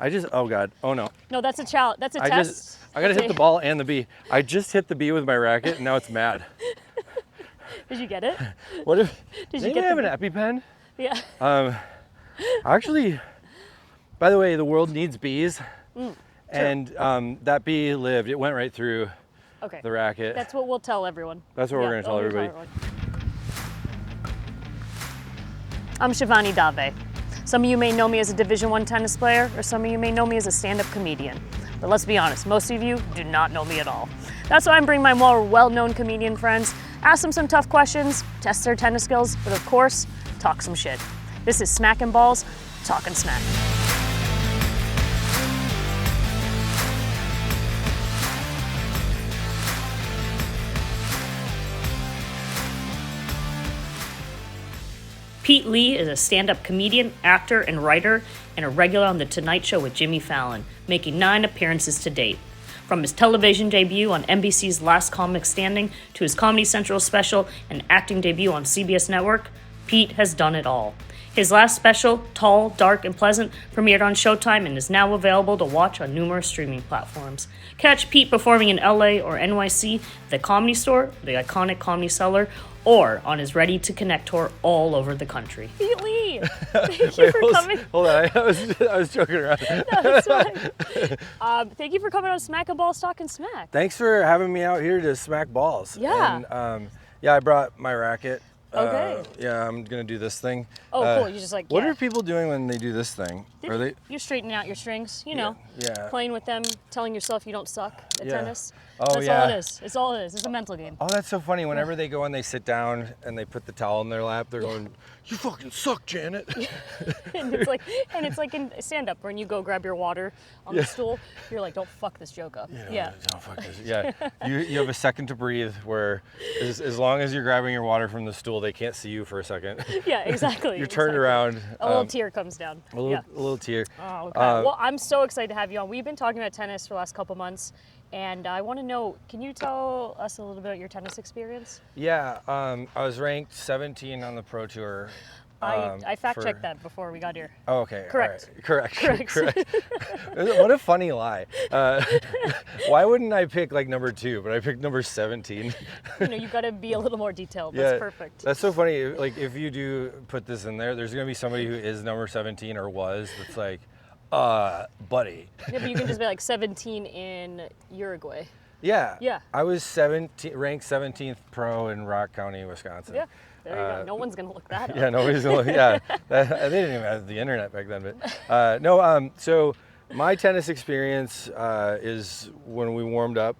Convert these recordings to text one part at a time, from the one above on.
Oh God, oh no. No, that's a challenge. That's a test. I gotta hit the ball and the bee. I just hit the bee with my racket and now it's mad. Did you get it? What if, Did you have an EpiPen? Yeah. Actually, by the way, the world needs bees. And that bee lived, it went right through the racket. That's what we'll tell everyone. That's what we're gonna tell everybody. I'm Shivani Davé. Some of you may know me as a Division I tennis player, or some of you may know me as a stand-up comedian. But let's be honest, most of you do not know me at all. That's why I'm bringing my more well-known comedian friends, ask them some tough questions, test their tennis skills, but of course, talk some shit. This is Smackin' Balls, Talkin' Smack. Pete Lee is a stand-up comedian, actor, and writer, and a regular on The Tonight Show with Jimmy Fallon, making 9 appearances to date. From his television debut on NBC's Last Comic Standing to his Comedy Central special and acting debut on CBS Network, Pete has done it all. His last special, Tall, Dark, and Pleasant, premiered on Showtime and is now available to watch on numerous streaming platforms. Catch Pete performing in LA or NYC, the Comedy Store, the iconic Comedy Cellar, or on his Ready to Connect tour all over the country. Pete Lee, thank you for coming. Hold on, I was joking around. No, that's fine. Thank you for coming on Smackin' Balls, Talkin' Smack. Thanks for having me out here to smack balls. Yeah. And, I brought my racket. Okay. I'm gonna do this thing. Oh, cool. You just like. What are people doing when they do this thing? Are they? You're straightening out your strings. You know. Yeah. Playing with them, telling yourself you don't suck at tennis. Oh, that's all it is. It's all it is. It's a mental game. Oh, that's so funny. Whenever they go and they sit down and they put the towel in their lap, they're going, "You fucking suck, Janet." and it's like in stand-up when you go grab your water on the stool, you're like, "Don't fuck this joke up." Don't fuck this. Yeah. you have a second to breathe. Where as long as you're grabbing your water from the stool, they can't see you for a second. Yeah, exactly. You're turned around. A little tear comes down. A little tear. Oh, okay. Well, I'm so excited to have you on. We've been talking about tennis for the last couple months, and I want to know, can you tell us a little bit about your tennis experience? Yeah, I was ranked 17 on the Pro Tour. I fact-checked that before we got here. Oh, okay. Correct. All right. Correct. What a funny lie. Why wouldn't I pick like number 2, but I picked number 17? You got to be a little more detailed. That's perfect. That's so funny. Like if you do put this in there, there's gonna be somebody who is number 17 or was. That's like, buddy. Yeah, but you can just be like 17 in Uruguay. Yeah. Yeah. I was ranked 17th pro in Rock County, Wisconsin. Yeah. There you go. No one's gonna look that up. Yeah, nobody's gonna look. Yeah, they didn't even have the internet back then. But so my tennis experience is when we warmed up,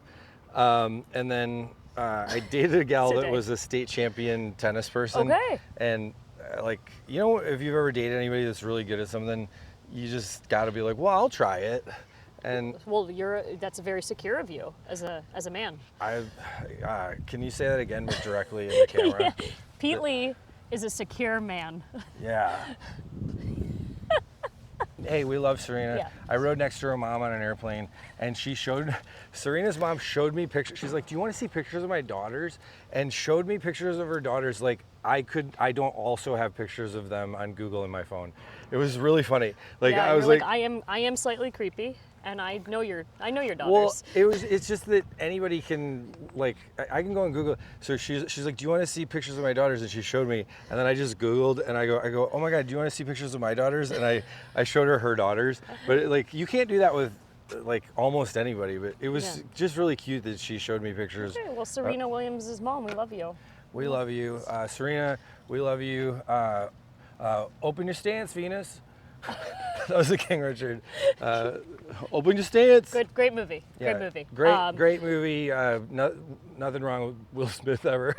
and then I dated a gal that was a state champion tennis person. Okay. And if you've ever dated anybody that's really good at something, you just got to be like, well, I'll try it. And well, that's very secure of you as a man. Can you say that again, but directly in the camera? Yeah. Pete Lee is a secure man. Yeah. Hey, we love Serena. Yeah. I rode next to her mom on an airplane, and Serena's mom showed me pictures. She's like, "Do you want to see pictures of my daughters?" And showed me pictures of her daughters. Like I don't also have pictures of them on Google in my phone. It was really funny. Like I was like, I am slightly creepy. And I know your daughters. Well, it's just that anybody can, like, I can go on Google. So she's like, "Do you want to see pictures of my daughters?" And she showed me, and then I just Googled, and I go, "Oh my God, do you want to see pictures of my daughters?" And I showed her daughters, but you can't do that with like almost anybody. But it was just really cute that she showed me pictures. Okay, well, Serena Williams' mom, we love you. We love you, Serena. We love you. Open your stance, Venus. That was the King Richard. Open your stance. Great movie. Yeah, Great movie. Great movie. Nothing wrong with Will Smith ever.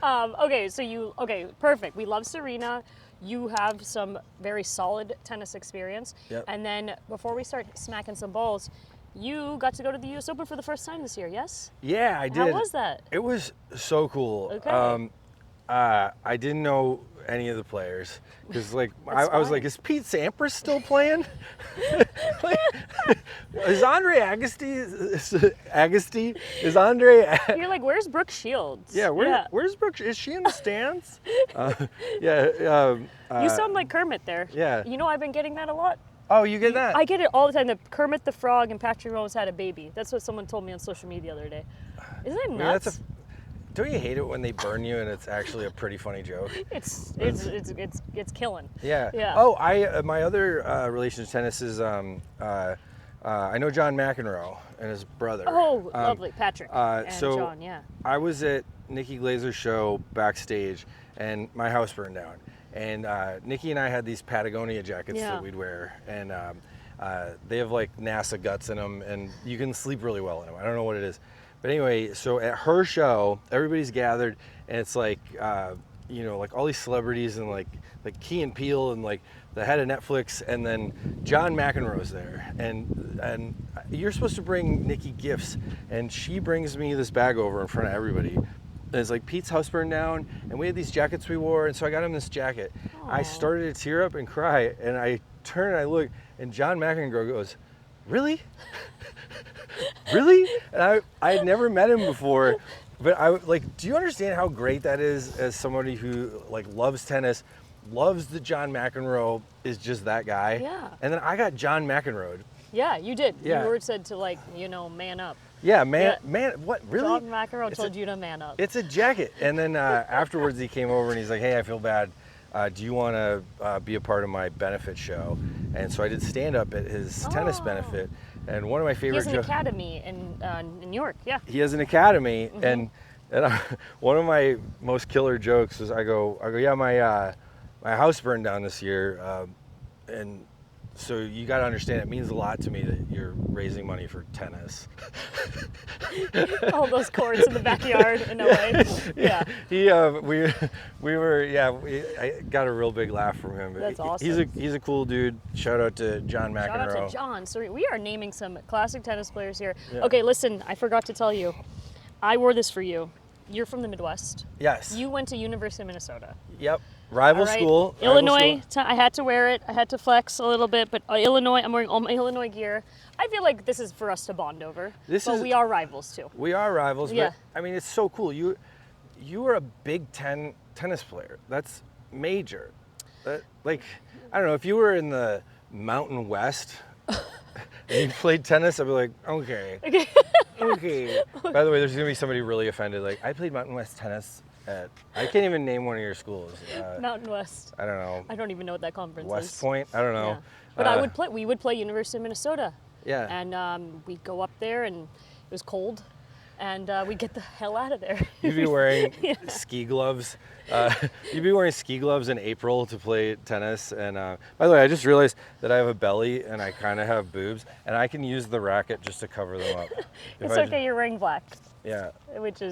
Okay, perfect. We love Serena. You have some very solid tennis experience. Yep. And then before we start smacking some balls, you got to go to the U.S. Open for the first time this year, yes? Yeah, I did. How was that? It was so cool. Okay. I didn't know any of the players because like I was like, is Pete Sampras still playing? Like, is Andre Agassi? Is Andre? You're like, where's Brooke Shields? Yeah, where's Brooke? Is she in the stands? You sound like Kermit there. Yeah. You know, I've been getting that a lot. Oh, you get that? I get it all the time. That Kermit the Frog and Patrick Mahomes had a baby. That's what someone told me on social media the other day. Isn't that nuts? Don't you hate it when they burn you and it's actually a pretty funny joke? It's killing. Yeah. Yeah. Oh, my other relation to tennis is I know John McEnroe and his brother. Oh, lovely, Patrick and so John. Yeah. I was at Nikki Glazer's show backstage, and my house burned down. And Nikki and I had these Patagonia jackets that we'd wear, and they have like NASA guts in them, and you can sleep really well in them. I don't know what it is. But anyway, so at her show, everybody's gathered, and it's like, like all these celebrities and like Key and Peele and like the head of Netflix, and then John McEnroe's there, and you're supposed to bring Nikki gifts, and she brings me this bag over in front of everybody. And it's like Pete's house burned down, and we had these jackets we wore, and so I got him this jacket. Aww. I started to tear up and cry, and I turn and I look, and John McEnroe goes, "Really?" Really? And I had never met him before, but I like, do you understand how great that is as somebody who like loves tennis, loves the John McEnroe, is just that guy? Yeah. And then I got John McEnroe. Yeah, you did. Yeah. You were said to like, man up. Yeah, man, what, really? John McEnroe told you to man up. It's a jacket. And then afterwards he came over and he's like, "Hey, I feel bad. Do you want to be a part of my benefit show?" And so I did stand up at his tennis benefit. And one of my favorite. He has an academy in New York. Yeah. He has an academy, and one of my most killer jokes was I go, yeah, my house burned down this year, and so you got to understand it means a lot to me that you're raising money for tennis. All those courts in the backyard in LA. Yeah. I got a real big laugh from him. That's awesome. He's a cool dude. Shout out to John McEnroe. Shout out to John. So we are naming some classic tennis players here. Yeah. Okay, listen, I forgot to tell you. I wore this for you. You're from the Midwest. Yes. You went to University of Minnesota. Yep. Rival school. Illinois, I had to wear it. I had to flex a little bit, but Illinois, I'm wearing all my Illinois gear. I feel like this is for us to bond over. We are rivals too. We are rivals, yeah. But I mean, it's so cool. You were a Big Ten tennis player. That's major. Like, I don't know, if you were in the Mountain West and you played tennis, I'd be like, okay. Okay. By the way, there's going to be somebody really offended. Like, I played Mountain West tennis at, I can't even name one of your schools. Mountain West. I don't know. I don't even know what that conference is. West Point? I don't know. Yeah. But we would play University of Minnesota. Yeah. And we'd go up there, and it was cold, and we'd get the hell out of there. You'd be wearing ski gloves. You'd be wearing ski gloves in April to play tennis. And by the way, I just realized that I have a belly and I kind of have boobs, and I can use the racket just to cover them up. It's okay, you're wearing black. Yeah. Which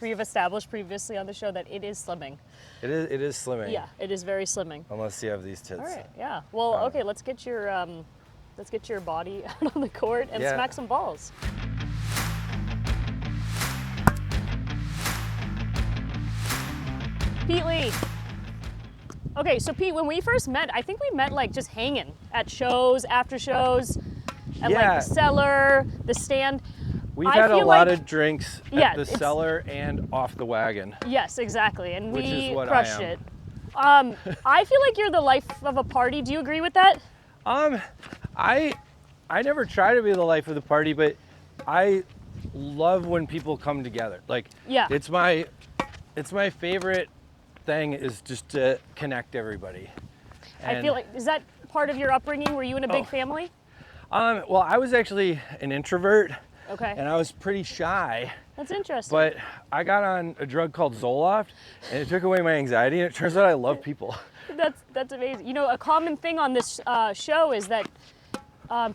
we've established previously on the show that it is slimming. It is slimming. Yeah, it is very slimming. Unless you have these tits. All right. Yeah. Well, okay. Let's get your body out on the court and smack some balls. Pete Lee. Okay, so Pete, when we first met, I think we met like just hanging at shows, after shows, at like the Cellar, the Stand. We've had a lot of drinks at the Cellar and off the wagon. Yes, exactly, and we crushed it. I feel like you're the life of a party. Do you agree with that? I never try to be the life of the party, but I love when people come together. Like, it's my favorite thing is just to connect everybody. And I feel like, is that part of your upbringing? Were you in a big family? Well, I was actually an introvert. Okay. And I was pretty shy. That's interesting. But I got on a drug called Zoloft, and it took away my anxiety, and it turns out I love people. That's amazing. You know, a common thing on this show is that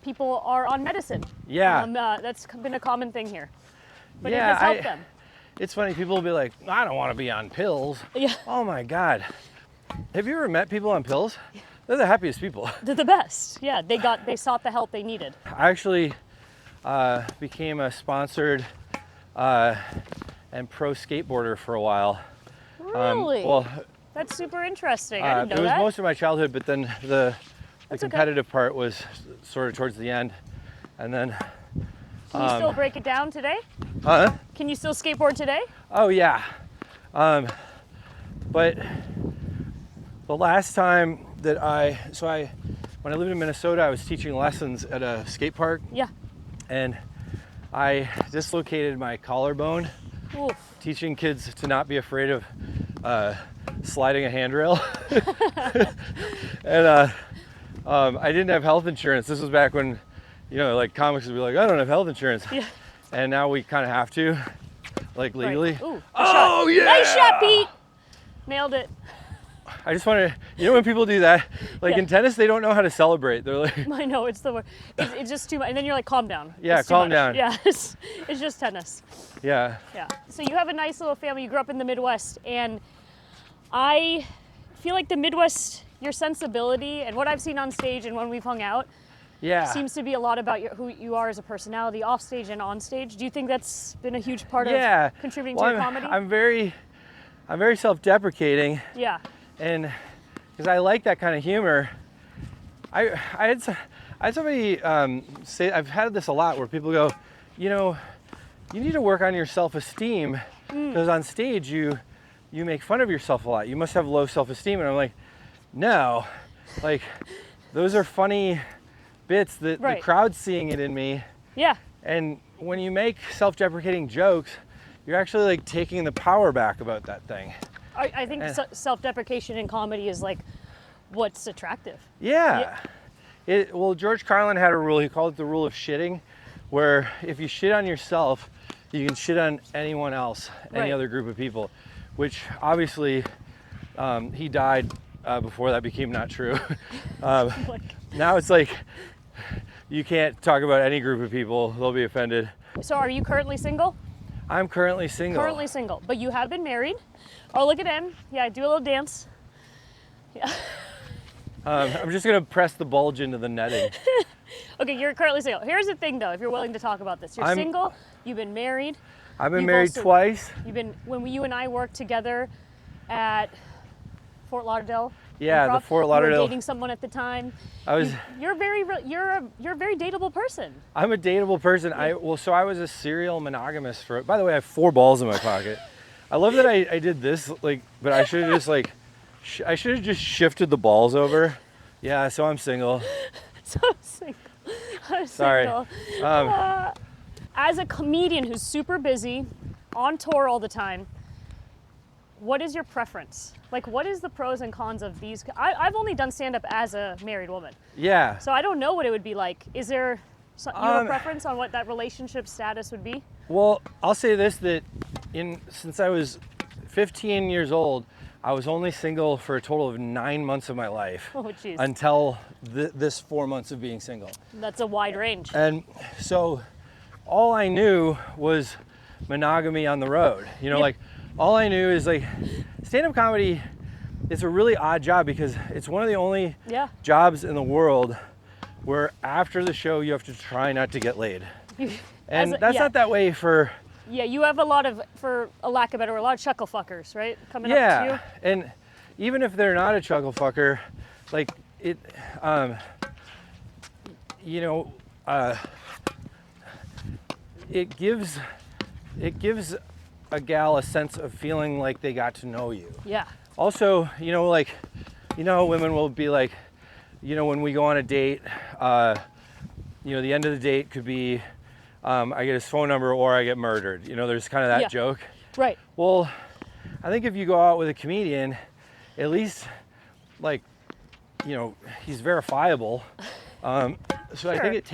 people are on medicine. Yeah. That's been a common thing here. But it has helped them. It's funny, people will be like, I don't want to be on pills. Yeah. Oh my God. Have you ever met people on pills? They're the happiest people. They're the best. Yeah, they sought the help they needed. I actually became a sponsored and pro skateboarder for a while. Really? Well, That's super interesting. I didn't know it was that. most of my childhood, but then the That's competitive part was sort of towards the end, and then. Can you still break it down today? Can you still skateboard today? Oh yeah, but the last time that when I lived in Minnesota, I was teaching lessons at a skate park. Yeah. And I dislocated my collarbone. Oof. Teaching kids to not be afraid of sliding a handrail. And I didn't have health insurance. This was back when, like comics would be like, I don't have health insurance. Yeah. And now we kind of have to, like legally. Right. Ooh, Oh yeah! Nice shot, Pete. Nailed it. I just want to, when people do that, like in tennis, they don't know how to celebrate. They're like, I know, it's the worst. It's just too much. And then you're like, calm down. Yeah, It's too calm much. down. Yeah, it's just tennis. yeah. Yeah. So you have a nice little family. You grew up in the Midwest. And I feel like the Midwest, your sensibility and what I've seen on stage and when we've hung out, Yeah. seems to be a lot about who you are as a personality, off stage and on stage. Do you think that's been a huge part of contributing to your comedy? I'm very self-deprecating. Yeah. And because I like that kind of humor, I had somebody say, I've had this a lot where people go, you need to work on your self-esteem because on stage you make fun of yourself a lot. You must have low self-esteem. And I'm like, no, like those are funny bits that the crowd's seeing it in me. Yeah. And when you make self-deprecating jokes, you're actually like taking the power back about that thing. I think self-deprecation in comedy is like what's attractive. Yeah. Well, George Carlin had a rule, he called it the rule of shitting, where if you shit on yourself, you can shit on anyone else, any other group of people, which obviously he died before that became not true. Now it's like, you can't talk about any group of people, they'll be offended. So are you currently single? I'm currently single. Currently single, but you have been married. Oh, look at him. Yeah, do a little dance. Yeah. I'm just gonna press the bulge into the netting. Okay, you're currently single. Here's the thing though, if you're willing to talk about this. You're single, you've been married. I've been married twice. When you and I worked together at Fort Lauderdale. Yeah, the Fort Lauderdale. You were dating someone at the time. You're a very dateable person. I'm a dateable person. So I was a serial monogamous for. By the way, I have 4 balls in my pocket. I love that I did this, but I should have just I should have just shifted the balls over. Yeah, so I'm single. So I'm single. Sorry. As a comedian who's super busy, on tour all the time, what is your preference? Like, what is the pros and cons of these? I've only done stand-up as a married woman. Yeah. So I don't know what it would be like. Is there your preference on what that relationship status would be? Well, I'll say this, that since I was 15 years old, I was only single for a total of 9 months of my life. Oh, jeez. Until this 4 months of being single. That's a wide range. And so all I knew was monogamy on the road. All I knew is stand-up comedy, it's a really odd job because it's one of the only jobs in the world where after the show you have to try not to get laid. And that's not that way for... Yeah, you have a lot of, for a lack of better word, a lot of chuckle fuckers, right? Coming up to you. Yeah, and even if they're not a chuckle fucker, it gives a gal a sense of feeling like they got to know you. Yeah. Also, women will be like, when we go on a date, the end of the date could be, I get his phone number or I get murdered. There's kind of that joke. Right. Well, I think if you go out with a comedian, at least, he's verifiable. So Sure. I think it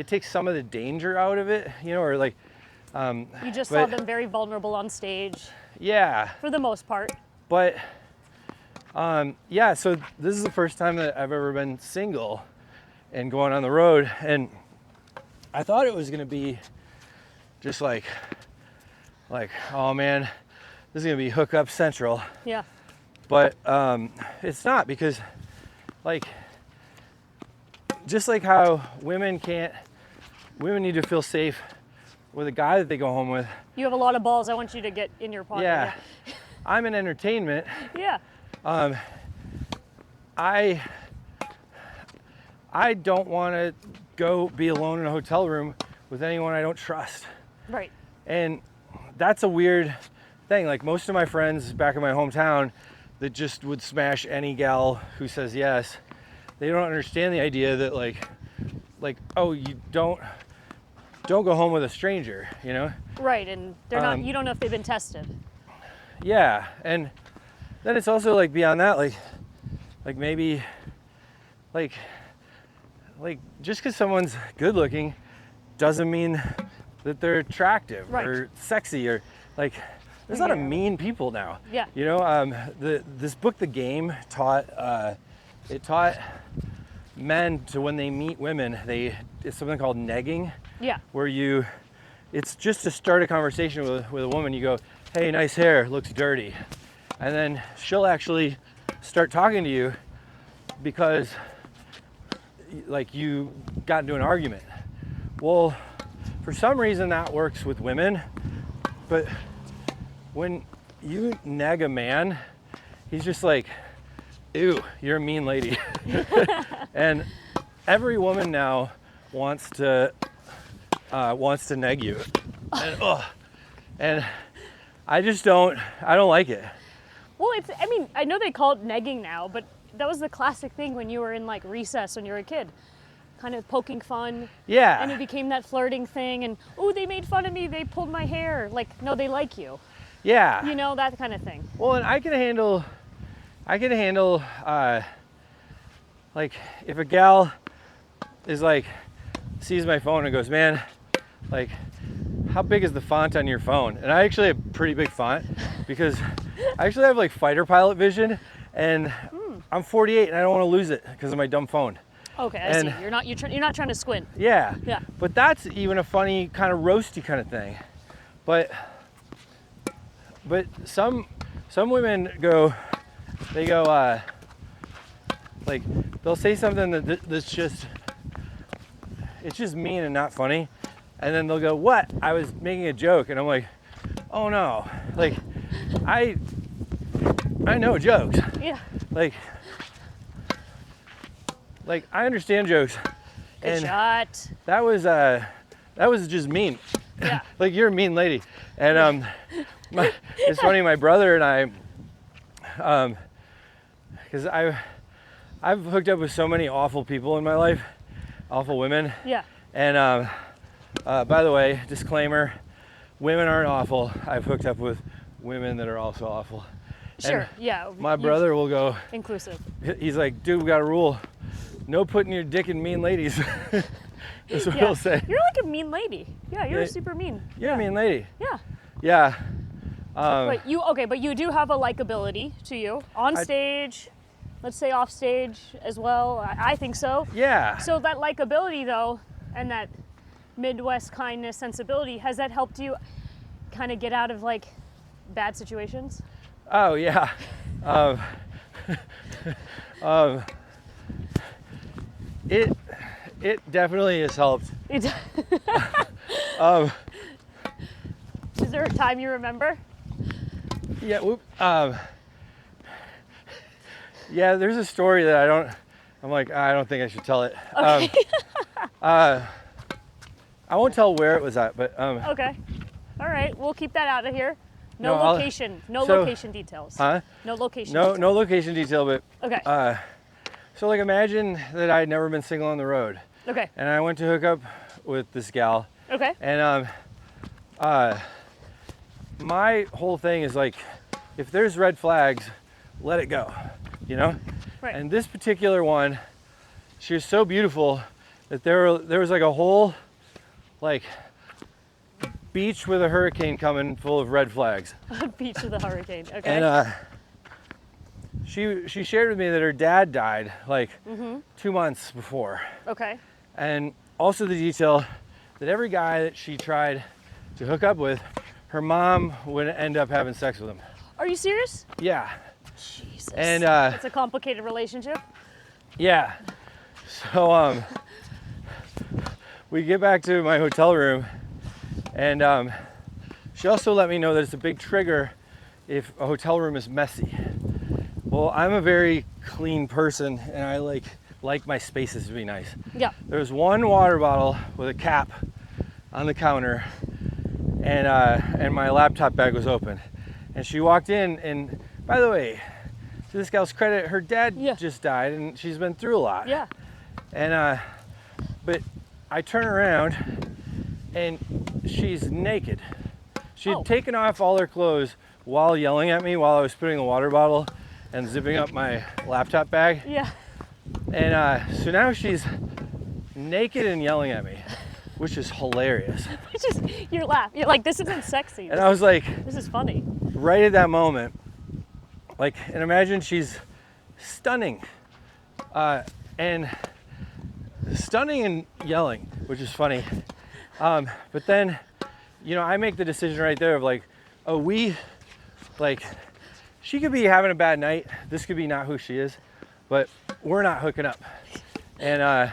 takes some of the danger out of it, or you just saw them very vulnerable on stage. Yeah. For the most part. But, so this is the first time that I've ever been single and going on the road. And I thought it was going to be just like, oh man, this is going to be hookup central. Yeah. But it's not, because just like how women need to feel safe with a guy that they go home with. You have a lot of balls. I want you to get in your pocket. Yeah. I'm in entertainment. Yeah. I don't want to go be alone in a hotel room with anyone I don't trust. Right. And that's a weird thing. Like most of my friends back in my hometown that just would smash any gal who says yes, they don't understand the idea that like, oh, you don't go home with a stranger, you know? Right, and they're not, you don't know if they've been tested. Yeah, and then it's also like beyond that, like maybe, like just because someone's good looking doesn't mean that they're attractive Right. or sexy or like, there's a lot of mean people now. Yeah. You know, this book, The Game, taught men to when they meet women, it's something called negging. Yeah. Where it's just to start a conversation with a woman, you go, hey, nice hair, looks dirty. And then she'll actually start talking to you because like you got into an argument. Well, for some reason that works with women, but when you neg a man, he's just like, ew, you're a mean lady. And every woman now wants to neg you. And I don't like it. Well, I mean, I know they call it negging now, but that was the classic thing when you were in like recess when you were a kid. Kind of poking fun. Yeah. And it became that flirting thing and, oh, they made fun of me, they pulled my hair. Like, no, they like you. Yeah. You know, that kind of thing. Well, and I can handle, like, if a gal is like, sees my phone and goes, man, like, how big is the font on your phone? And I actually have pretty big font because I actually have like fighter pilot vision and I'm 48 and I don't want to lose it because of my dumb phone. Okay, I see. You're not trying to squint. Yeah. Yeah. But that's even a funny kind of roasty kind of thing. But some women go, like they'll say something that's just, it's just mean and not funny. And then they'll go, what? I was making a joke. And I'm like, oh no. Like, I know jokes. Yeah. Like I understand jokes. Good shot. That was just mean. Yeah. Like, you're a mean lady. And it's funny, my brother and I, because I've hooked up with so many awful people in my life, awful women. Yeah. And by the way, disclaimer, women aren't awful. I've hooked up with women that are also awful. Sure, And yeah. My brother will go, inclusive. he's like, dude, we got a rule. No putting your dick in mean ladies. That's what he'll say. You're like a mean lady. Yeah, you're super mean. You're a mean lady. Yeah. Yeah. But you do have a likability to you on stage. Let's say off stage as well. I think so. Yeah. So that likability though, and that Midwest kindness sensibility, has that helped you kind of get out of like bad situations? Oh yeah. It definitely has helped. Is there a time you remember? Yeah. Yeah. There's a story that I don't think I should tell it. Okay. I won't tell where it was at, but Okay. All right. We'll keep that out of here. No, location details. Huh? No location. No, details. no location detail, but Okay. so like imagine that I'd never been single on the road. Okay. And I went to hook up with this gal. Okay. And my whole thing is like, if there's red flags, let it go, you know? Right. And this particular one, she was so beautiful that there was like a whole like beach with a hurricane coming full of red flags. Beach with a hurricane. Okay. And she shared with me that her dad died like 2 months before. Okay. And also the detail that every guy that she tried to hook up with, her mom would end up having sex with him. Are you serious? Yeah. Jesus. And it's a complicated relationship. yeah. So we get back to my hotel room, and she also let me know that it's a big trigger if a hotel room is messy. Well, I'm a very clean person, and I like my spaces to be nice. Yeah. There's one water bottle with a cap on the counter, and my laptop bag was open. And she walked in, and by the way, to this gal's credit, her dad just died, and she's been through a lot. Yeah. And but I turn around, and she's naked. She had taken off all her clothes while yelling at me while I was putting the water bottle and zipping up my laptop bag. Yeah. And so now she's naked and yelling at me, which is hilarious. Which is, you're like, this isn't sexy. And I was like, this is funny. right at that moment, like, and imagine she's stunning, and yelling, which is funny. But then, you know, I make the decision right there of like, oh, she could be having a bad night. This could be not who she is, but we're not hooking up. And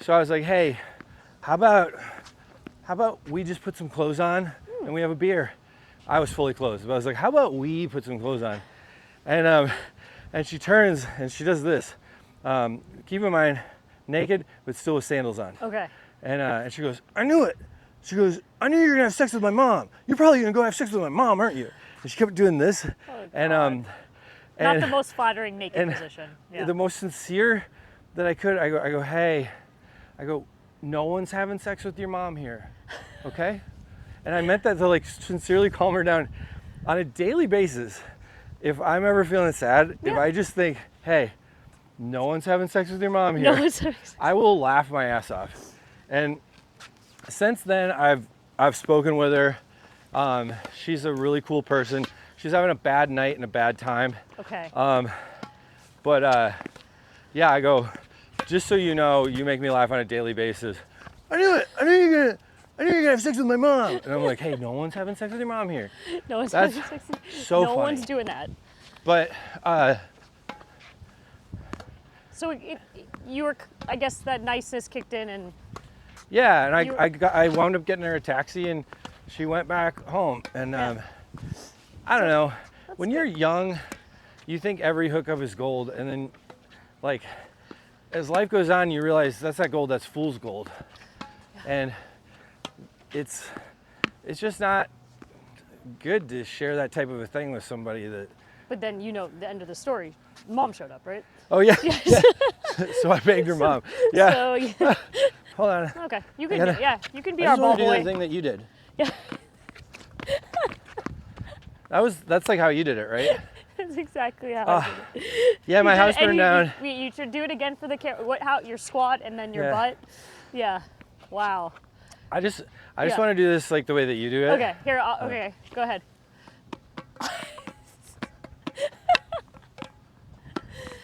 so I was like, hey, how about we just put some clothes on and we have a beer? I was fully clothed, but I was like, how about we put some clothes on? And she turns and she does this. Keep in mind, naked, but still with sandals on. Okay. And she goes, I knew it. She goes, I knew you were gonna have sex with my mom. You're probably gonna go have sex with my mom, aren't you? And she kept doing this. Oh, and not the most flattering naked position. Yeah. The most sincere that I could, I go, hey, no one's having sex with your mom here, okay? And I meant that to like sincerely calm her down. On a daily basis, if I'm ever feeling sad, if I just think, hey, no one's having sex with your mom here, I will laugh my ass off. And since then, I've spoken with her. She's a really cool person. She's having a bad night and a bad time. Okay. But yeah, I go, just so you know, you make me laugh on a daily basis. I knew it. I knew you're gonna have sex with my mom. And I'm like, hey, no one's having sex with your mom here. No one's having sex with so no funny. one's doing that. But so you were, I guess that niceness kicked in, and yeah, and I wound up getting her a taxi, and she went back home. And I don't know, when you're young, you think every hookup is gold, and then like as life goes on, you realize that's not gold, that's fool's gold. And it's just not good to share that type of a thing with somebody that. But then, you know, the end of the story, mom showed up, right? Oh yeah. Yes. Yeah. So I begged her mom. Yeah. So, yeah. Hold on. Okay, you can you can be our I just ball want to do boy. the thing that you did. Yeah. That's like how you did it, right? That's exactly how I did it. Yeah, my house burned down. You should do it again for the camera. How your squat and then your butt? Yeah. Wow. I just want to do this like the way that you do it. Okay. Here. Okay. Go ahead.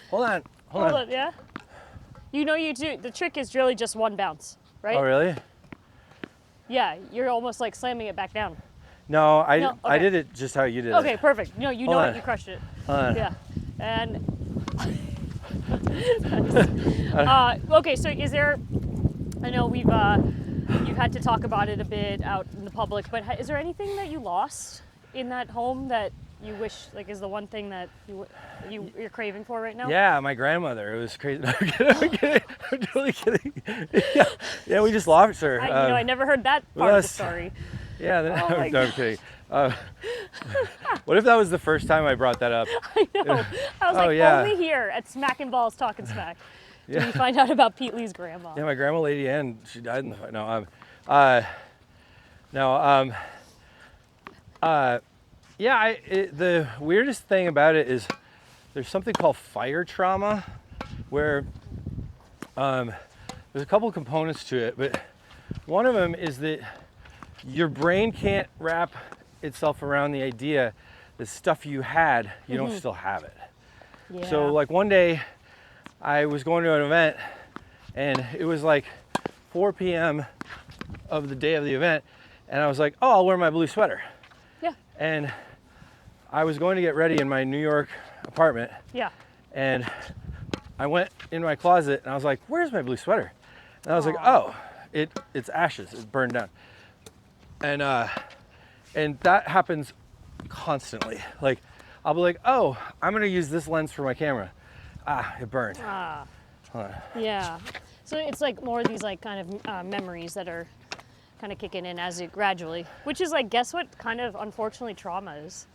Hold on. Hold on. Yeah. You know you do. The trick is really just one bounce, right? Oh really? Yeah. You're almost like slamming it back down. No, No, okay. I did it just how you did it. Okay. Perfect. No, you Hold know on. it. You crushed it. Hold on. Yeah. And. Okay. So is there? I know you've had to talk about it a bit out in the public, but is there anything that you lost in that home that you wish, like, is the one thing that you're craving for right now? Yeah, my grandmother. It was crazy. No, I'm kidding. I'm totally kidding. Yeah, we just lost her. I never heard that part of the story. Yeah, Oh my no, I'm kidding. What if that was the first time I brought that up? I know. I was only here at Smack and Balls Talking Smack. Did you find out about Pete Lee's grandma? Yeah, my grandma Lady Ann, she died in the fight. The weirdest thing about it is there's something called fire trauma, where there's a couple components to it, but one of them is that your brain can't wrap itself around the idea that stuff you had, you don't still have it. Yeah. So like one day I was going to an event and it was like 4 p.m. of the day of the event, and I was like, oh, I'll wear my blue sweater. Yeah. And I was going to get ready in my New York apartment. Yeah. And I went in my closet and I was like, where's my blue sweater? And I was like, oh, it's ashes, it's burned down. And that happens constantly. Like, I'll be like, oh, I'm gonna use this lens for my camera. Ah, it burned. Hold on. Yeah. So it's like more of these like kind of memories that are kind of kicking in as you gradually, which is like, guess what kind of unfortunately trauma is?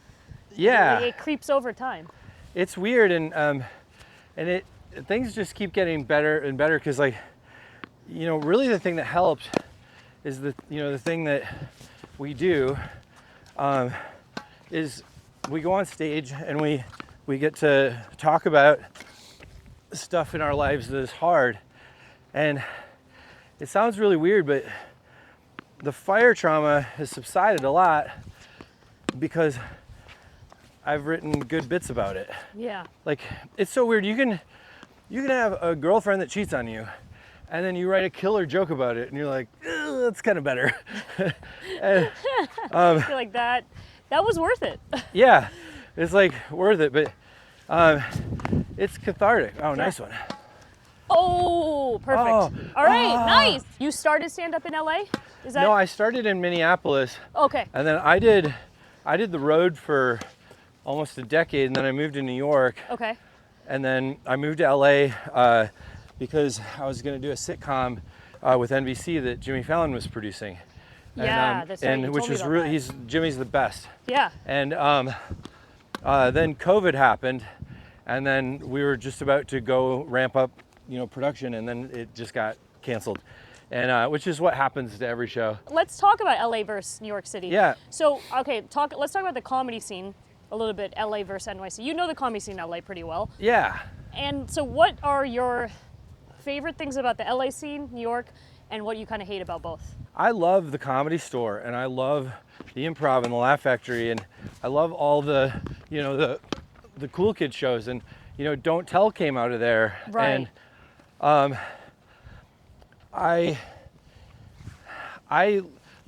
Yeah. It creeps over time. It's weird, and things just keep getting better and better, because like, you know, really the thing that helps is the thing that we do is we go on stage and we get to talk about stuff in our lives that is hard. And it sounds really weird, but the fire trauma has subsided a lot because I've written good bits about it. Yeah. Like, it's so weird. You can have a girlfriend that cheats on you, and then you write a killer joke about it, and you're like, that's kind of better. And, I feel like that was worth it. yeah, it's like worth it, but it's cathartic. Oh, nice one. Oh, perfect. Oh. All right, nice. You started stand-up in LA? Is that? No, I started in Minneapolis, Okay. and then I did the road for almost a decade, and then I moved to New York, Okay. and then I moved to LA because I was going to do a sitcom with NBC that Jimmy Fallon was producing. Yeah, that's right. You And which told me was about really, that. Jimmy's the best. Yeah. And then COVID happened, and then we were just about to go ramp up, production, and then it just got canceled, and which is what happens to every show. Let's talk about LA versus New York City. Yeah. So, okay, let's talk about the comedy scene a little bit, LA versus NYC. You know the comedy scene in LA pretty well. Yeah. And so what are your favorite things about the LA scene, New York, and what you kind of hate about both? I love the Comedy Store, and I love the Improv and the Laugh Factory, and I love all the, the cool kid shows, and Don't Tell came out of there. Right. And I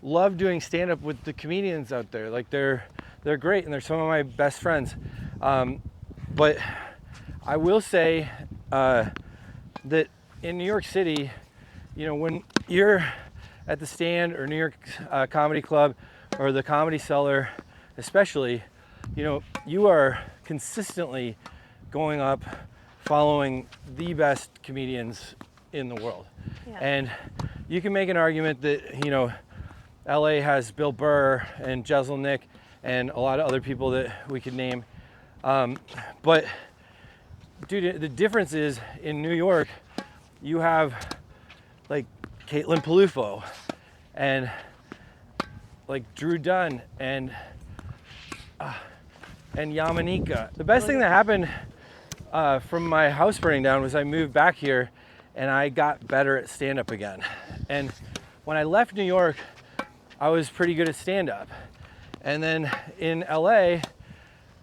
love doing stand-up with the comedians out there. Like they're great, and they're some of my best friends. But I will say that in New York City, when you're at the Stand or New York Comedy Club or the Comedy Cellar, especially, you are consistently going up, following the best comedians in the world. Yeah. And you can make an argument that, LA has Bill Burr and Jeselnik and a lot of other people that we could name. But dude, the difference is in New York, you have like Caitlin Palufo and like Drew Dunn and Yamanika. The best thing that happened from my house burning down was I moved back here and I got better at stand-up again. And when I left New York, I was pretty good at stand-up. And then in LA,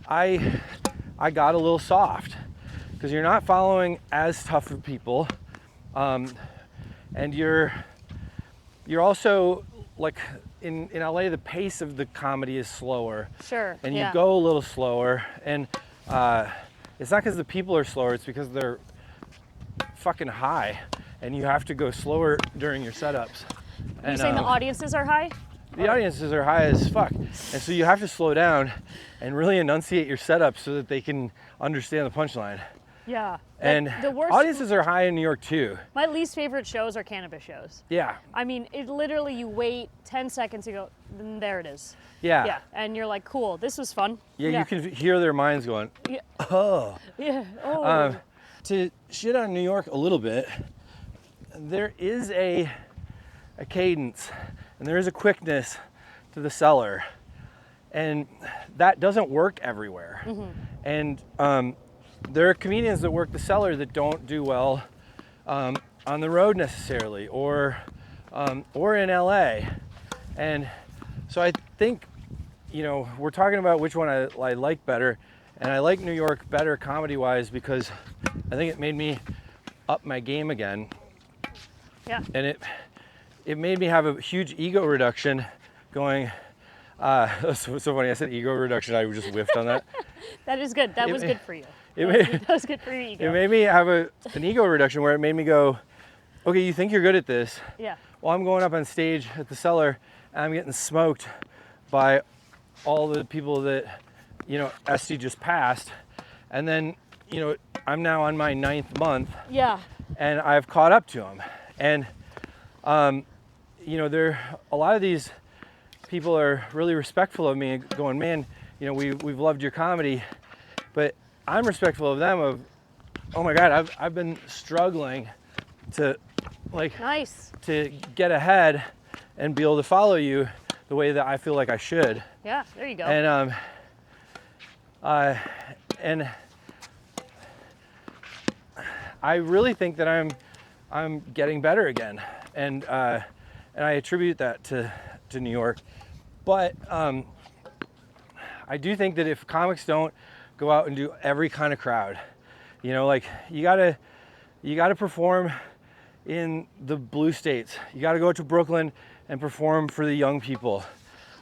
I got a little soft because you're not following as tough of people, and you're also like in LA, the pace of the comedy is slower. Sure. And yeah. you go a little slower, and it's not because the people are slower, it's because they're fucking high, and you have to go slower during your setups. You're saying the audiences are high? The audiences are high as fuck, and so you have to slow down and really enunciate your setup so that they can understand the punchline. Yeah. And the worst, audiences are high in New York too. my least favorite shows are cannabis shows. Yeah. I mean, it literally, you wait 10 seconds, you go, there it is. Yeah. Yeah, and you're like, cool, this was fun. Yeah, you can hear their minds going, Yeah. oh. Yeah. Oh. To shit on New York a little bit, there is a cadence and there is a quickness to the Cellar, and that doesn't work everywhere. Mm-hmm. And there are comedians that work the Cellar that don't do well on the road necessarily, or in LA. And so I think, we're talking about which one I like better, and I like New York better comedy-wise because I think it made me up my game again. Yeah. And it made me have a huge ego reduction going, so funny, I said ego reduction, I just whiffed on that. That is good. That was good for you. That was good for your ego. It made me have an ego reduction where it made me go, okay, you think you're good at this. Yeah. Well, I'm going up on stage at the Cellar and I'm getting smoked by all the people that, you know, Esty just passed. And then, you know, I'm now on my 9th month. Yeah. And I've caught up to them. And, you know, a lot of these people are really respectful of me, going, man, you know, we've loved your comedy. But I'm respectful of them of, oh my God, I've been struggling to, like, Nice. to get ahead and be able to follow you the way that I feel like I should. Yeah, there you go. And I really think that I'm getting better again, and I attribute that to New York. But I do think that if comics don't go out and do every kind of crowd, you know, like you gotta perform in the blue states. You gotta go to Brooklyn and perform for the young people.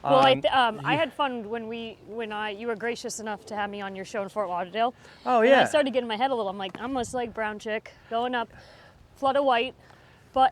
Well, I had fun when you were gracious enough to have me on your show in Fort Lauderdale. Oh And yeah. I started to get in my head a little. I'm like, I'm just like brown chick going up, flood of white.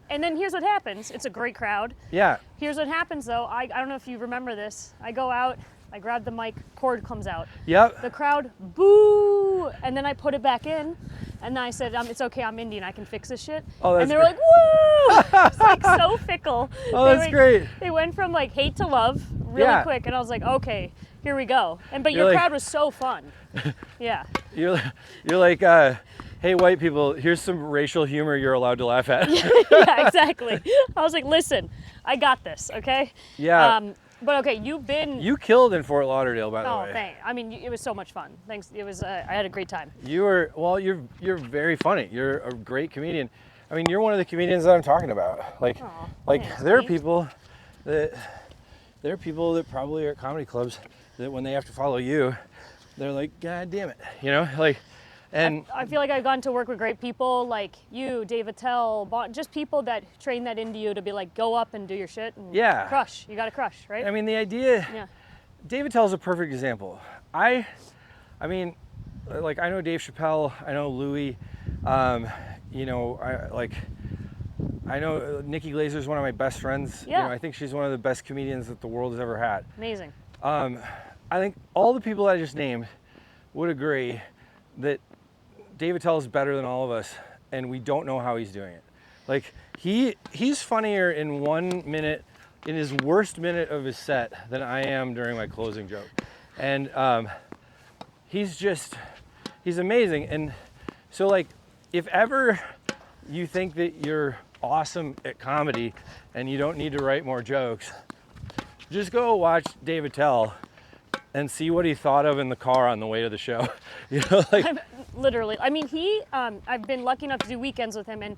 And then here's what happens. It's a great crowd. Yeah. Here's what happens though. I don't know if you remember this. I go out, I grab the mic, cord comes out. Yep. The crowd, boo! And then I put it back in. And then I said, it's okay, I'm Indian, I can fix this shit. Oh, that's and they were like, woo! It's like so fickle. Oh, that's great. They went from like hate to love really quick. And I was like, okay, here we go. But your crowd was so fun. Yeah. You're like, hey, white people, here's some racial humor you're allowed to laugh at. Yeah, exactly. I was like, listen, I got this, okay? Yeah. But okay, you killed in Fort Lauderdale, by the way. Oh, thanks. I mean, it was so much fun. Thanks. It was. I had a great time. You're very funny. You're a great comedian. I mean, you're one of the comedians that I'm talking about. Like, thanks, there are mate. people that probably are at comedy clubs that when they have to follow you, they're like, God damn it, you know, like. And I feel like I've gotten to work with great people like you, Dave Attell, just people that train that into you to be like, go up and do your shit and crush. You got to crush, right? I mean, the idea. Yeah. Dave Attell's a perfect example. I mean, like I know Dave Chappelle, I know Louis, you know, I know Nikki Glazer's one of my best friends. Yeah. You know, I think she's one of the best comedians that the world has ever had. Amazing. I think all the people I just named would agree that Dave Attell is better than all of us, and we don't know how he's doing it. Like he's funnier in 1 minute, in his worst minute of his set, than I am during my closing joke. And he's amazing. And so like, if ever you think that you're awesome at comedy and you don't need to write more jokes, just go watch Dave Attell and see what he thought of in the car on the way to the show. You know, like literally. I mean, I've been lucky enough to do weekends with him, and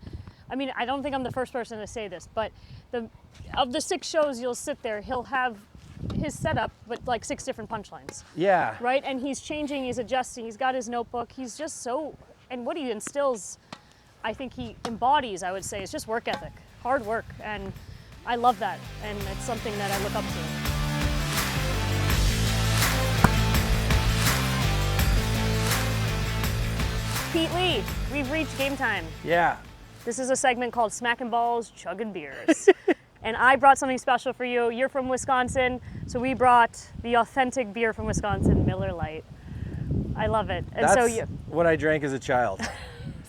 I mean, I don't think I'm the first person to say this, but of the 6 shows you'll sit there, he'll have his setup, but like 6 different punchlines. Yeah. Right? And he's changing, he's adjusting, he's got his notebook, he's just so, and what he instills, I think he embodies, I would say, is just work ethic, hard work, and I love that, and it's something that I look up to. Pete Lee, we've reached game time. Yeah. This is a segment called Smacking Balls, Chugging Beers. And I brought something special for you. You're from Wisconsin, so we brought the authentic beer from Wisconsin, Miller Lite. I love it. And That's what I drank as a child.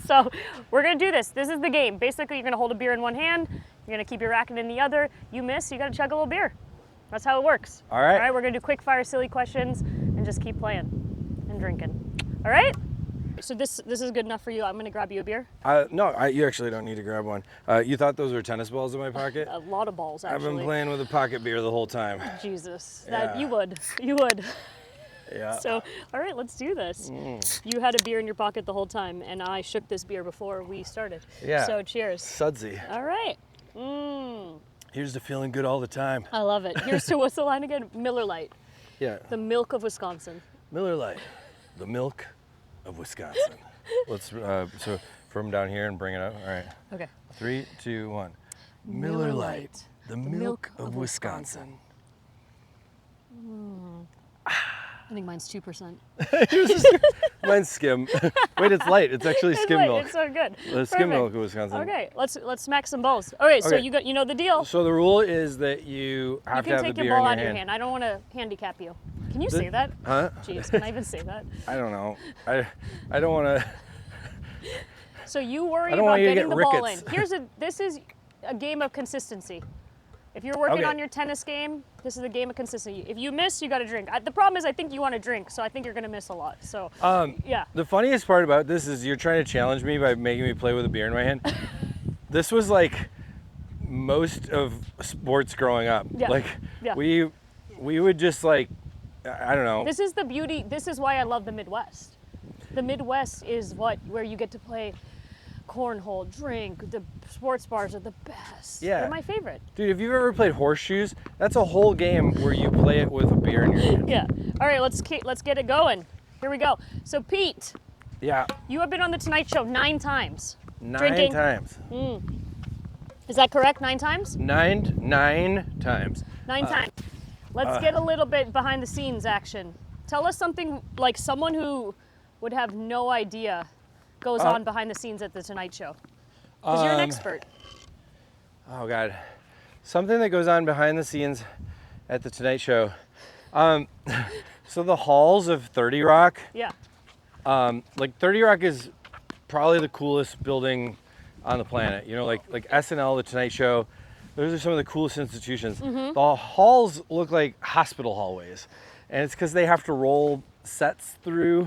So we're gonna do this. This is the game. Basically, you're gonna hold a beer in one hand, you're gonna keep your racket in the other. You miss, you gotta chug a little beer. That's how it works. All right. All right, we're gonna do quick fire, silly questions and just keep playing and drinking. All right? So this is good enough for you. I'm gonna grab you a beer. No, you actually don't need to grab one. You thought those were tennis balls in my pocket? A lot of balls, actually. I've been playing with a pocket beer the whole time. Jesus, Yeah. you would. Yeah. So, all right, let's do this. You had a beer in your pocket the whole time, and I shook this beer before we started. Yeah. So cheers. Sudsy. All right. Here's to feeling good all the time. I love it. Here's to what's the line again? Miller Lite, Yeah. the milk of Wisconsin. Miller Lite, the milk of Wisconsin. Let's so from down here and bring it up. All right. Okay. 3, 2, 1. Miller Lite, the milk of Wisconsin. I think mine's 2%. Mine's skim. Wait, it's light. It's actually It's skim light. milk. It's so good. The skim Perfect. milk of Wisconsin. Okay, let's smack some balls. Okay, so Okay. you know the deal. So the rule is that you have You to can have the take beer your ball in out your of your hand. hand. I don't want to handicap you. Can you say that? Huh? Jeez, can I even say that? I don't know. I don't want to. So you worry I don't about want you to getting get the ball in. rickets. This is a game of consistency. If you're working Okay. on your tennis game, this is a game of consistency. If you miss, you got to drink. The problem is, I think you want to drink, so I think you're going to miss a lot. So, yeah. The funniest part about this is you're trying to challenge me by making me play with a beer in my hand. This was like most of sports growing up. Yeah. Like Yeah. we would just like, I don't know. This is the beauty. This is why I love the Midwest. The Midwest is where you get to play cornhole, drink. The sports bars are the best. Yeah. They're my favorite. Dude, if you've ever played horseshoes, that's a whole game where you play it with a beer in your hand. Yeah. All right, let's get it going. Here we go. So Pete, Yeah. you have been on the Tonight Show 9 times. 9 Drinking. times. Is that correct? 9 times? 9 times. 9 times. Let's get a little bit behind the scenes action. Tell us something like someone who would have no idea goes on behind the scenes at the Tonight Show. Because you're an expert. Oh God, something that goes on behind the scenes at the Tonight Show. So the halls of 30 Rock, Yeah. like 30 Rock is probably the coolest building on the planet. You know, like SNL, the Tonight Show. Those are some of the coolest institutions. The halls look like hospital hallways, and it's because they have to roll sets through.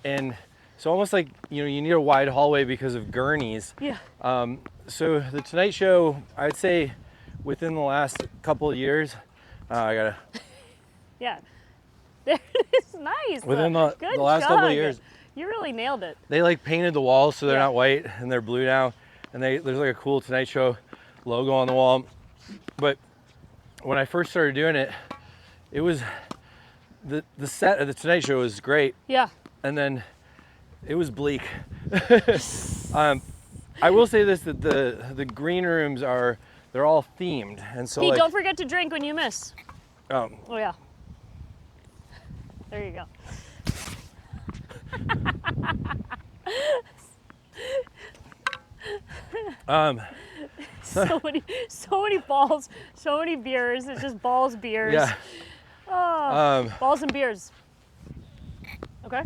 And so almost like, you know, you need a wide hallway because of gurneys. Yeah. So the Tonight Show, I'd say within the last couple of years, I gotta. Yeah. There it is. Nice. Within Good the last couple of job. years. You really nailed it. They like painted the walls so they're Yeah. not white and they're blue now. And there's like a cool Tonight Show logo on the wall. But when I first started doing it, it was the set of the Tonight Show was great. Yeah. And then it was bleak. I will say this, that the green rooms they're all themed. And so Pete, like, don't forget to drink when you miss. oh, Oh, yeah. There you go. So many balls, so many beers. It's just balls, beers. yeah. Oh, balls and beers. Okay.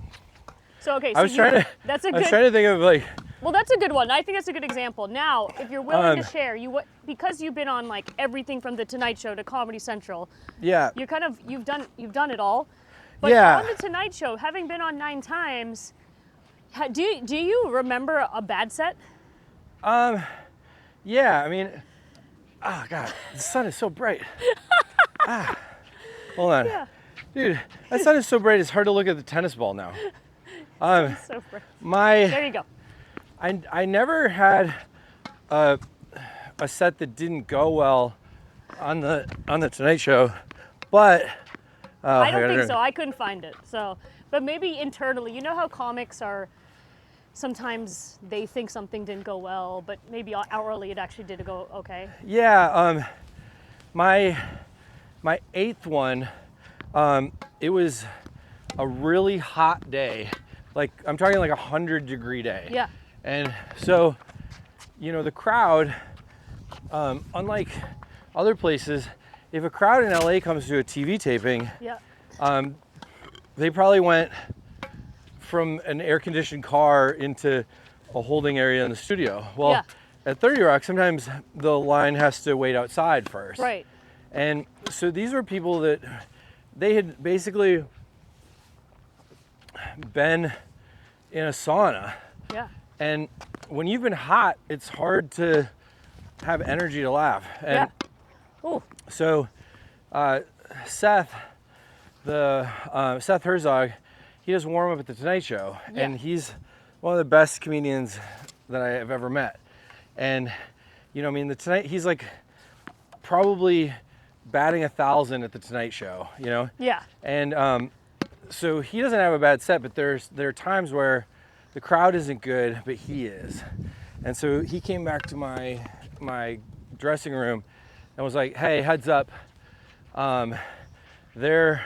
So okay. So I was trying to. That's a I good. was trying to think of like. Well, that's a good one. I think that's a good example. Now, if you're willing to Um, share, because you've been on like everything from the Tonight Show to Comedy Central, Yeah. you're you've done it all. But Yeah. on the Tonight Show, having been on 9 times, do you remember a bad set? Yeah. I mean, oh God, the sun is so bright. Hold on, Yeah. dude. That sun is so bright. It's hard to look at the tennis ball now. So there you go. I never had a set that didn't go well on the Tonight Show, but I don't gotta think drink. so. I couldn't find it. So, but maybe internally, you know how comics are. Sometimes they think something didn't go well, but maybe outwardly it actually did go okay. Yeah. My 8th one, it was a really hot day. Like I'm talking like 100-degree day. Yeah. And so, you know, the crowd, unlike other places, if a crowd in LA comes to a TV taping, Yeah. they probably went from an air-conditioned car into a holding area in the studio. Well, Yeah. at 30 Rock, sometimes the line has to wait outside first. Right. And so these were people that they had basically been in a sauna. Yeah. And when you've been hot, it's hard to have energy to laugh. And Yeah. Ooh. so Seth Herzog, he does warm up at the Tonight Show, Yeah. and he's one of the best comedians that I have ever met. And you know, I mean, he's like probably batting 1,000 at the Tonight Show, you know? Yeah. And so he doesn't have a bad set, but there are times where the crowd isn't good, but he is. And so he came back to my dressing room and was like, "Hey, heads up, they're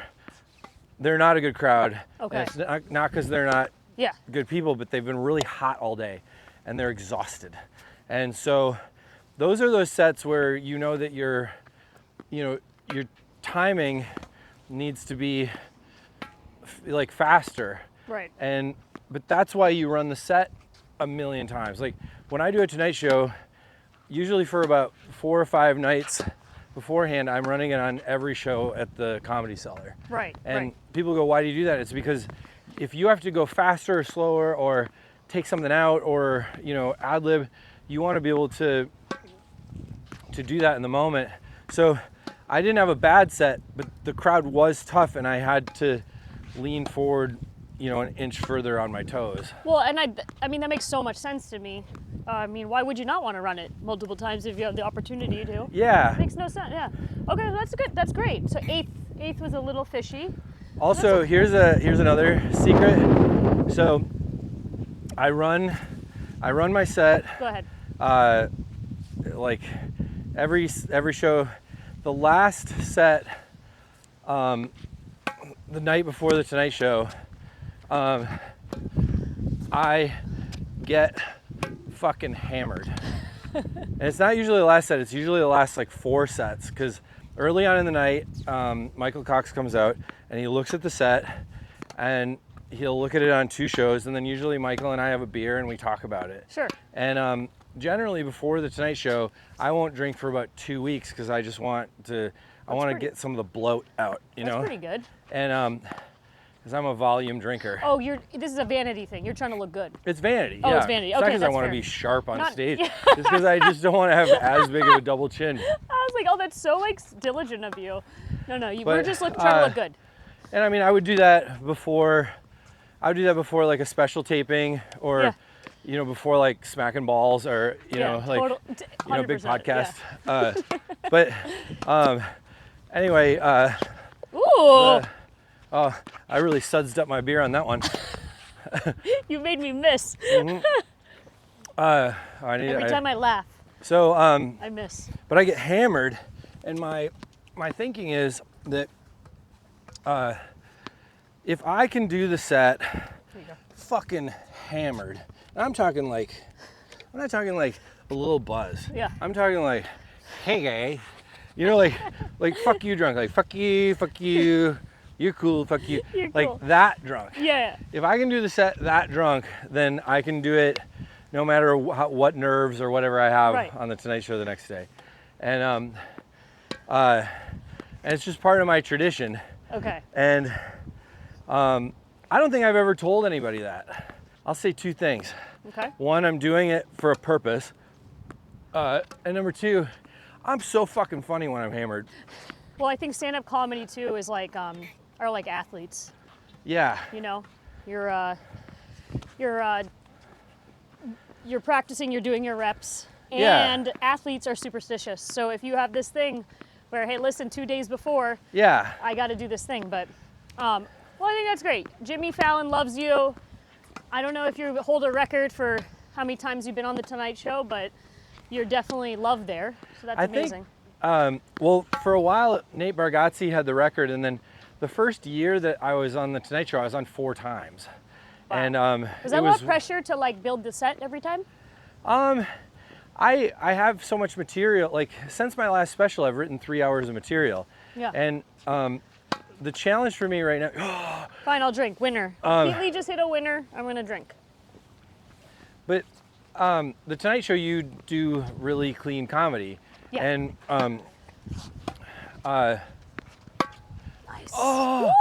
not a good crowd. Okay. And it's not because they're not Yeah. good people, but they've been really hot all day and they're exhausted." And so those are those sets where you know that your timing needs to be like faster. Right. But that's why you run the set a million times. Like when I do a Tonight Show, usually for about 4 or 5 nights beforehand, I'm running it on every show at the Comedy Cellar. Right. And people go, why do you do that? It's because if you have to go faster or slower or take something out or, ad lib, you want to be able to do that in the moment. So I didn't have a bad set, but the crowd was tough and I had to lean forward, an inch further on my toes. Well, and I mean, that makes so much sense to me. I mean, why would you not want to run it multiple times if you have the opportunity to? Yeah. Makes no sense. Yeah. Okay, that's good. That's great. So eighth was a little fishy. Also, here's another secret. So I run my set. Go ahead. Like every show, the last set, the night before the Tonight Show, I get fucking hammered. And it's not usually the last set, it's usually the last like 4 sets, because early on in the night, Michael Cox comes out and he looks at the set and he'll look at it on 2 shows, and then usually Michael and I have a beer and we talk about it. Sure. And generally before the Tonight Show, I won't drink for about 2 weeks because I just want to get some of the bloat out, That's pretty good. And because I'm a volume drinker. Oh, this is a vanity thing. You're trying to look good. It's vanity. Oh, yeah. it's vanity. It's Okay, not because I that's want to fair. be sharp on Not- stage. yeah. It's because I just don't want to have as big of a double chin. I was like, oh, that's so like diligent of you. No, we're But, just trying to look good. And I mean, I would do that before like a special taping or, before like Smacking Balls or, big 100%, podcast. But anyway, Ooh, I really sudsed up my beer on that one. you made me miss. Every Every time I laugh, So, I miss. but I get hammered, and my thinking is that if I can do the set There you go. fucking hammered, and I'm not talking like a little buzz. Yeah. I'm talking like, hey gay, like fuck you drunk, like fuck you, you're cool, fuck you, You're like cool. that drunk. Yeah. If I can do the set that drunk, then I can do it no matter what nerves or whatever I have Right. on the Tonight Show the next day. And it's just part of my tradition. Okay. And I don't think I've ever told anybody that. I'll say 2 things. Okay. 1, I'm doing it for a purpose. And number 2, I'm so fucking funny when I'm hammered. Well, I think stand-up comedy too is like are like athletes. Yeah. You're practicing, you're doing your reps, Yeah. and athletes are superstitious. So if you have this thing where, hey, listen, 2 days before, Yeah. I got to do this thing. But, well, I think that's great. Jimmy Fallon loves you. I don't know if you hold a record for how many times you've been on the Tonight Show, but you're definitely loved there. So that's amazing. Well, for a while, Nate Bargatze had the record, and then the first year that I was on the Tonight Show, I was on 4 times. Wow. And Was that a lot of pressure to like build the set every time? I have so much material. Like since my last special, I've written 3 hours of material. Yeah. And the challenge for me right now. Fine, I'll drink. Winner. Lee just hit a winner. I'm gonna drink. But the Tonight Show, you do really clean comedy. Yeah. And Nice. oh,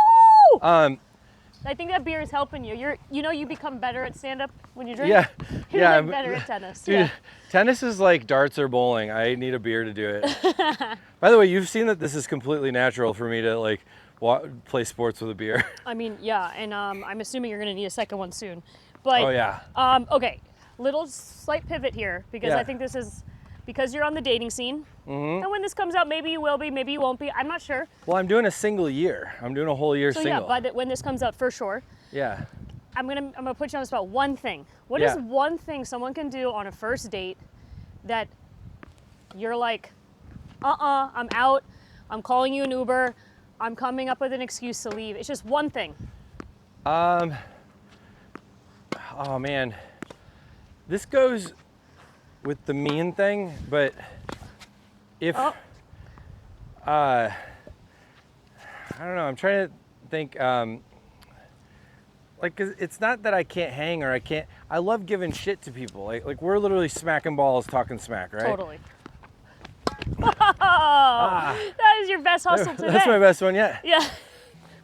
Woo! I think that beer is helping you. You become better at stand-up when you drink. yeah, You're yeah. like better at tennis. Dude, Yeah. tennis is like darts or bowling. I need a beer to do it. By the way, you've seen that this is completely natural for me to like play sports with a beer. I mean, yeah, and I'm assuming you're gonna need a second one soon. But Oh yeah. Okay, little slight pivot here because Yeah. I think this is because you're on the dating scene. Mm-hmm. And when this comes out, maybe you will be, maybe you won't be. I'm not sure. Well, I'm doing a single year. I'm doing a whole year So single. yeah, when this comes out for sure, Yeah. I'm gonna put you on the spot. One thing. What is Yeah. one thing someone can do on a first date that you're like, I'm out. I'm calling you an Uber. I'm coming up with an excuse to leave. It's just one thing. Oh man, this goes with the mean thing, but if Oh. I don't know. I'm trying to think. Like, 'cause it's not that I can't hang or I can't. I love giving shit to people. Like we're literally smacking balls, talking smack, right? Totally. That is your best hustle today. That's my best one yet. Yeah.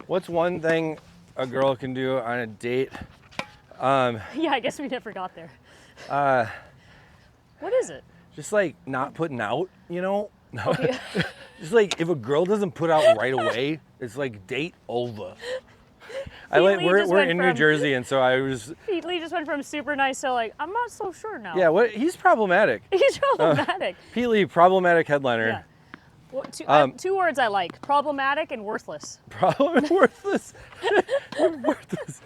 What's one thing a girl can do on a date? Yeah, I guess we never got there. What is it? Just like not putting out, you know? Okay. Just like if a girl doesn't put out right away, it's like date over. We're in New Jersey, and so I was. Pete Lee just went from super nice to like, I'm not so sure now. Yeah, he's problematic. He's problematic. Pete Lee, problematic headliner. Yeah. Well, two words I like: problematic and worthless. Worthless. Worthless.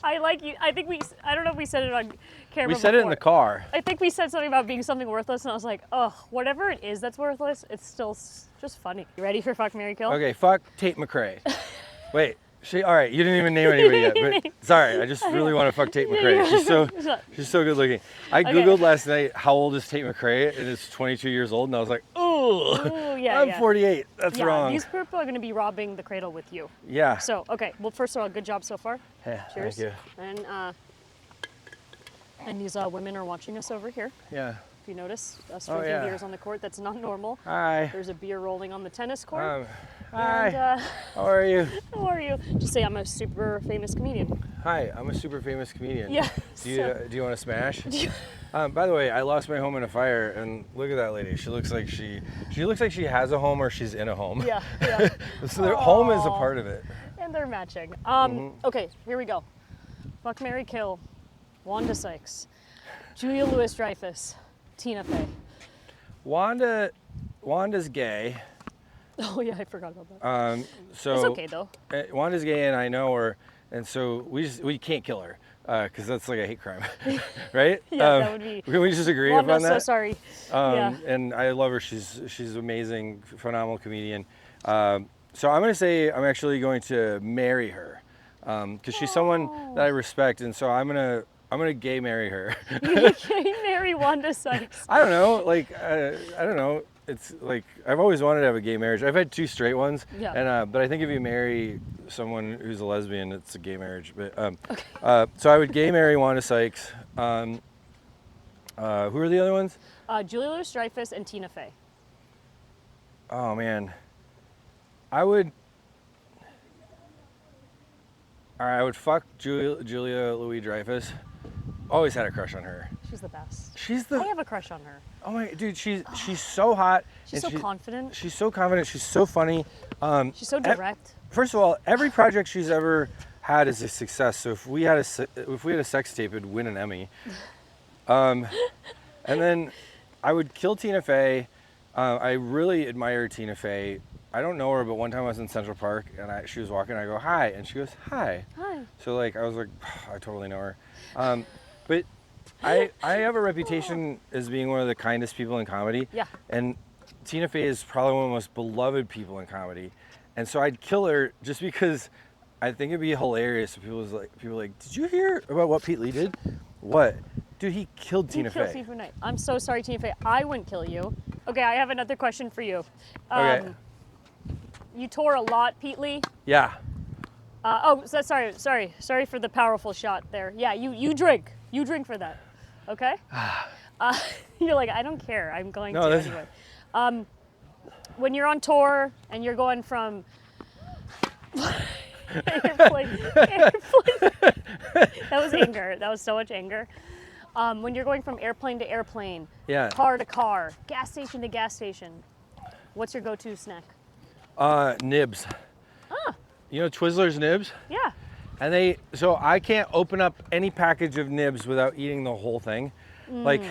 I like you. I think I don't know if we said it on camera. We said it in the car. I think we said something about being something worthless, and I was like, oh, whatever it is that's worthless, it's still just funny. You ready for Fuck, Marry, Kill? Okay, fuck Tate McRae. Wait. All right, you didn't even name anybody yet, but sorry, I just really want to fuck Tate McRae. She's so good looking. I Googled last night, how old is Tate McRae, and it's 22 years old, and I was like, I'm 48, that's wrong. These people are going to be robbing the cradle with you. Yeah. So, okay, well, first of all, good job so far. Yeah, cheers. thank you. And these women are watching us over here. Yeah. If you notice, us drinking beers on the court, that's not normal. Hi. There's a beer rolling on the tennis court. Hi. And, how are you? How are you? Just say I'm a super famous comedian. Hi, I'm a super famous comedian. Yeah. Do you want to smash? By the way, I lost my home in a fire, and look at that lady. She looks like she has a home or she's in a home. Yeah. So their home is a part of it. And they're matching. Okay, here we go. Fuck, Marry, Kill. Wanda Sykes, Julia Louis-Dreyfus, Tina Fey. Wanda's gay. Oh yeah, I forgot about that. So it's okay though. Wanda's gay, and I know her, and so we can't kill her because that's like a hate crime, right? Yeah, that would be. Can we just agree Wanda, upon that? So sorry. Yeah. And I love her. She's amazing, phenomenal comedian. So I'm gonna say I'm actually going to marry her because she's someone that I respect, and so I'm gonna gay marry her. You gay marry Wanda Sykes. I don't know, I don't know. It's like I've always wanted to have a gay marriage. I've had 2 straight ones, and but I think if you marry someone who's a lesbian, it's a gay marriage. But okay. So I would gay marry Wanda Sykes. Who are the other ones? Julia Louis-Dreyfus and Tina Fey. Oh man, I would fuck Julia Louis-Dreyfus. Always had a crush on her. She's the best. I have a crush on her. Oh my dude, she's so hot. She's so confident. She's so confident. She's so funny. She's so direct. First of all, every project she's ever had is a success. So if we had a sex tape, it'd win an Emmy. And then I would kill Tina Fey. I really admire Tina Fey. I don't know her, but one time I was in Central Park and she was walking. I go, hi, and she goes, hi. Hi. So like I was like, I totally know her. But I have a reputation as being one of the kindest people in comedy. Yeah. And Tina Fey is probably one of the most beloved people in comedy. And so I'd kill her just because I think it'd be hilarious if people are like, did you hear about what Pete Lee did? What? Dude, he killed Tina Fey. Tina Fey. I'm so sorry, Tina Fey. I wouldn't kill you. Okay, I have another question for you. Okay. You tour a lot, Pete Lee? Yeah. Sorry for the powerful shot there. Yeah, you drink. You drink for that. Okay? You're like, I don't care. I'm going to anyway. When you're on tour and you're going from airplane. That was anger. That was so much anger. When you're going from airplane to airplane, car to car, gas station to gas station, what's your go-to snack? Nibs. You know Twizzlers nibs? Yeah. And so I can't open up any package of nibs without eating the whole thing. Like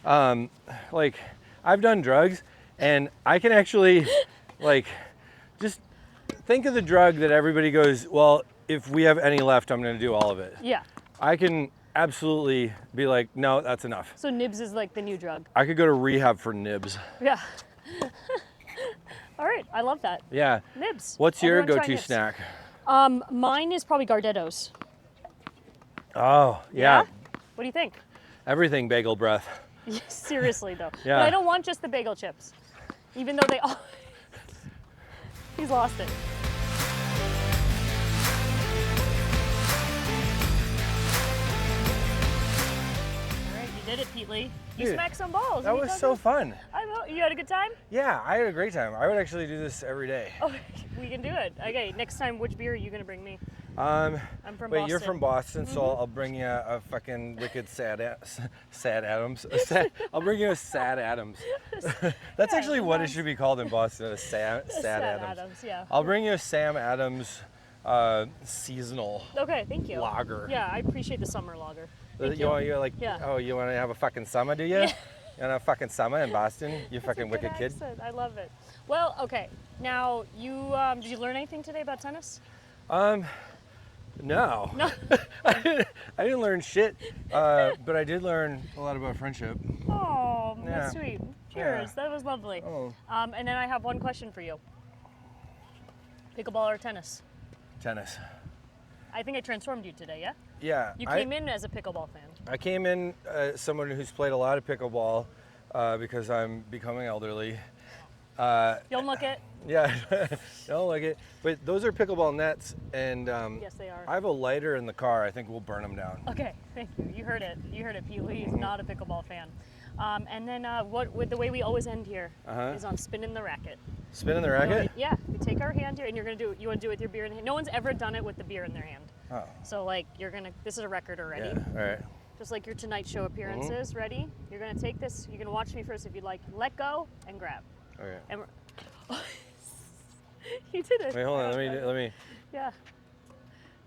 I've done drugs and I can actually just think of the drug that everybody goes, well, if we have any left, I'm gonna do all of it. Yeah. I can absolutely be like, no, that's enough. So nibs is like the new drug. I could go to rehab for nibs. Yeah. All right, I love that. Yeah. Nibs. What's your go-to snack? Mine is probably Gardettos. Oh, yeah. What do you think? Everything bagel breath. Seriously though. Yeah. But I don't want just the bagel chips. Even though they all... He's lost it. did it, Pete Lee. You Dude, smacked some balls. That What are you was talking so about? fun. I know. You had a good time? Yeah, I had a great time. I would actually do this every day. Oh, we can do it. Okay, next time, which beer are you going to bring me? I'm from Wait, you're Boston. from Boston, so I'll bring you a fucking wicked sad Adams. I'll bring you a sad Adams. That's Yeah, actually what it nice. should be called in Boston, a sad Adams. Yeah. I'll bring you a Sam Adams seasonal Okay, thank you. lager. Yeah, I appreciate the summer lager. Thank You want you Yeah. Oh, you want to have a fucking summer, do you? Yeah. You want a fucking summer in Boston? You That's a fucking good wicked kid. accent. I love it. Well, okay. Now, you did you learn anything today about tennis? No. No. I didn't learn shit, but I did learn a lot about friendship. Oh, Yeah. that's sweet. Cheers. Yeah. That was lovely. Oh. And then I have one question for you. Pickleball or tennis? Tennis. I think I transformed you today, yeah? Yeah. You came in as a pickleball fan. I came in someone who's played a lot of pickleball because I'm becoming elderly. Don't look it. Yeah, don't like it. But those are pickleball nets, and Yes, they are. I have a lighter in the car. I think we'll burn them down. Okay, thank you. You heard it. You heard it. Pete Lee is not a pickleball fan. And then what? With the way we always end here is on spinning the racket. Spinning the racket? Yeah, we take our hand here, and you're gonna do. You want to do it with your beer in hand. No one's ever done it with the beer in their hand. Oh. So like you're gonna. This is a record already. Yeah. All right. Just like your Tonight Show appearances. Ready? You're gonna take this. You're gonna watch me first if you'd like. Let go and grab. Okay. And you did it. Wait, hold on. Let me. Yeah.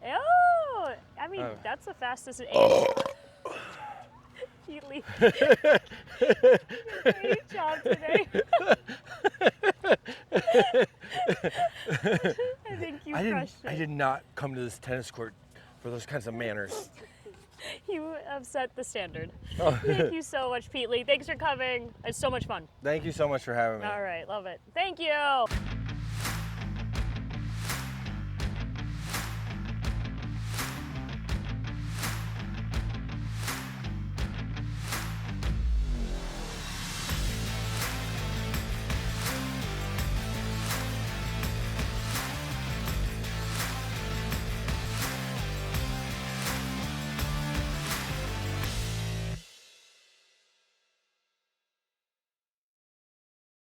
Oh, I mean Oh. that's the fastest. Pete Lee. Great job today. I think you crushed it. I did not come to this tennis court for those kinds of manners. You have set the standard. Oh. Thank you so much, Pete Lee. Thanks for coming. It's so much fun. Thank you so much for having me. All right, love it. Thank you.